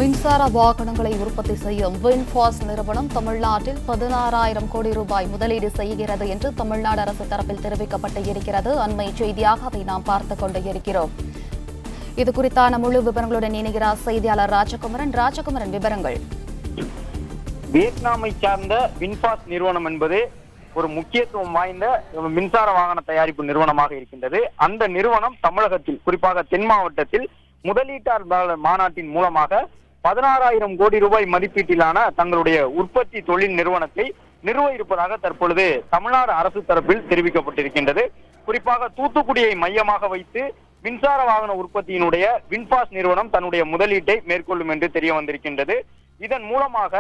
மின்சார வாகனங்களை உற்பத்தி செய்யும் வின்ஃபாஸ்ட் நிறுவனம் தமிழ்நாட்டில் 16,000 கோடி ரூபாய் முதலீடு செய்கிறது என்று தமிழ்நாடு அரசு தரப்பில் தெரிவிக்கப்பட்டு இருக்கிறது. அண்மை செய்தியாக அதை நாம் பார்த்துக் கொண்டு இருக்கிறோம். இது குறித்தான முழு விவரங்களுடன் இணைகிறார் செய்தியாளர் ராஜகுமரன். விவரங்கள். வியட்நாமை சார்ந்த வின்ஃபாஸ்ட் நிறுவனம் என்பது ஒரு முக்கியத்துவம் வாய்ந்த மின்சார வாகன தயாரிப்பு நிறுவனமாக இருக்கின்றது. அந்த நிறுவனம் தமிழகத்தில், குறிப்பாக தென் மாவட்டத்தில் முதலீட்டாளர் மாநாட்டின் மூலமாக 16,000 கோடி ரூபாய் மதிப்பீட்டிலான தங்களுடைய உற்பத்தி தொழில் நிறுவனத்தை நிறுவ இருப்பதாக தற்பொழுது தமிழ்நாடு அரசு தரப்பில் தெரிவிக்கப்பட்டிருக்கின்றது. குறிப்பாக தூத்துக்குடியை மையமாக வைத்து மின்சார வாகன உற்பத்தியினுடைய வின்ஃபாஸ்ட் நிறுவனம் தன்னுடைய முதலீட்டை மேற்கொள்ளும் என்று தெரிய வந்திருக்கின்றது. இதன் மூலமாக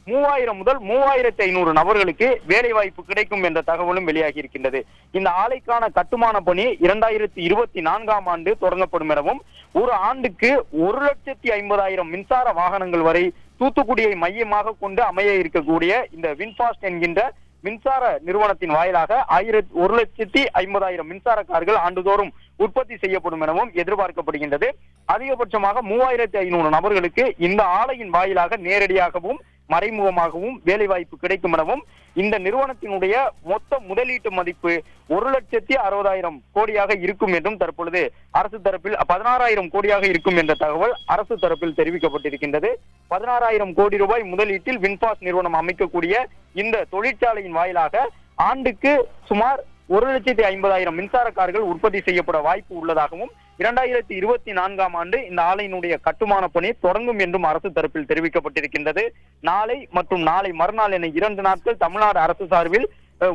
3000 முதல் 3500 நபர்களுக்கு வேலை வாய்ப்பு கிடைக்கும் என்ற தகவலும் வெளியாகி இருக்கின்றது. இந்த ஆலைக்கான கட்டுமான பணி 2024ஆம் ஆண்டு தொடங்கப்படும் எனவும் ஒரு ஆண்டுக்கு 1,50,000 மின்சார வாகனங்கள் வரை தூத்துக்குடியை மையமாக கொண்டு அமைய இருக்கக்கூடிய இந்த வின்ஃபாஸ்ட் என்கின்ற மின்சார நிறுவனத்தின் வாயிலாக 1,50,000 மின்சார கார்கள் ஆண்டுதோறும் உற்பத்தி செய்யப்படும் எனவும் எதிர்பார்க்கப்படுகின்றது. அதிகபட்சமாக 3,500 நபர்களுக்கு இந்த ஆலையின் வாயிலாக நேரடியாகவும் மறைமுகமாகவும் வேலை வாய்ப்பு கிடைக்கும் எனவும் இந்த நிறுவனத்தினுடைய மொத்த முதலீட்டு மதிப்பு 1,60,000 கோடியாக இருக்கும் என்றும் தற்பொழுது அரசு தரப்பில் 16,000 கோடியாக இருக்கும் என்ற தகவல் அரசு தரப்பில் தெரிவிக்கப்பட்டிருக்கின்றது. 16,000 கோடி ரூபாய் முதலீட்டில் வின்ஃபாஸ்ட் நிறுவனம் அமைக்கக்கூடிய இந்த தொழிற்சாலையின் வாயிலாக ஆண்டுக்கு சுமார் 1,50,000 மின்சார கார்கள் உற்பத்தி செய்யப்பட வாய்ப்பு உள்ளதாகவும் 2024ஆம் ஆண்டு இந்த ஆலையினுடைய கட்டுமான பணி தொடங்கும் என்றும் அரசு தரப்பில் தெரிவிக்கப்பட்டிருக்கின்றது. நாளை மற்றும் நாளை மறுநாள் என 2 நாட்கள் தமிழ்நாடு அரசு சார்பில்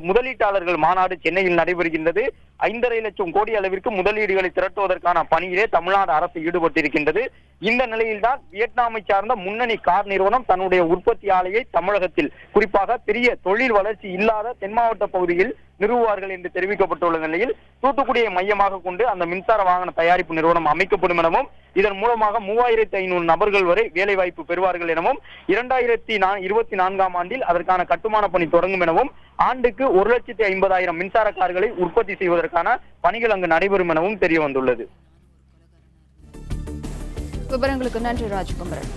முதலீட்டாளர்கள் மாநாடு சென்னையில் நடைபெறுகின்றது. 5,5 லட்சம் கோடி அளவிற்கு முதலீடுகளை திரட்டுவதற்கான பணியிலே தமிழ்நாடு அரசு ஈடுபட்டிருக்கின்றது. இந்த நிலையில்தான் வியட்நாமை சார்ந்த முன்னணி கார் நிறுவனம் தன்னுடைய உற்பத்தி ஆலையை தமிழகத்தில், குறிப்பாக பெரிய தொழில் வளர்ச்சி இல்லாத தென் மாவட்ட பகுதியில் நிறுவுவார்கள் என்று தெரிவிக்கப்பட்டுள்ள நிலையில் தூத்துக்குடியை மையமாக கொண்டு அந்த மின்சார வாகன தயாரிப்பு நிறுவனம் அமைக்கப்படும் எனவும் இதன் மூலமாக 3,500 நபர்கள் வரை வேலை வாய்ப்பு பெறுவார்கள் எனவும் 2024ஆம் ஆண்டில் அதற்கான கட்டுமான பணி தொடங்கும் எனவும் ஆண்டுக்கு 1,50,000 மின்சார கார்களை உற்பத்தி செய்வதற்கான பணிகள் அங்கு நடைபெறும் எனவும் தெரிய வந்துள்ளது. விவரங்களுக்கு நன்றி ராஜகுமரன்.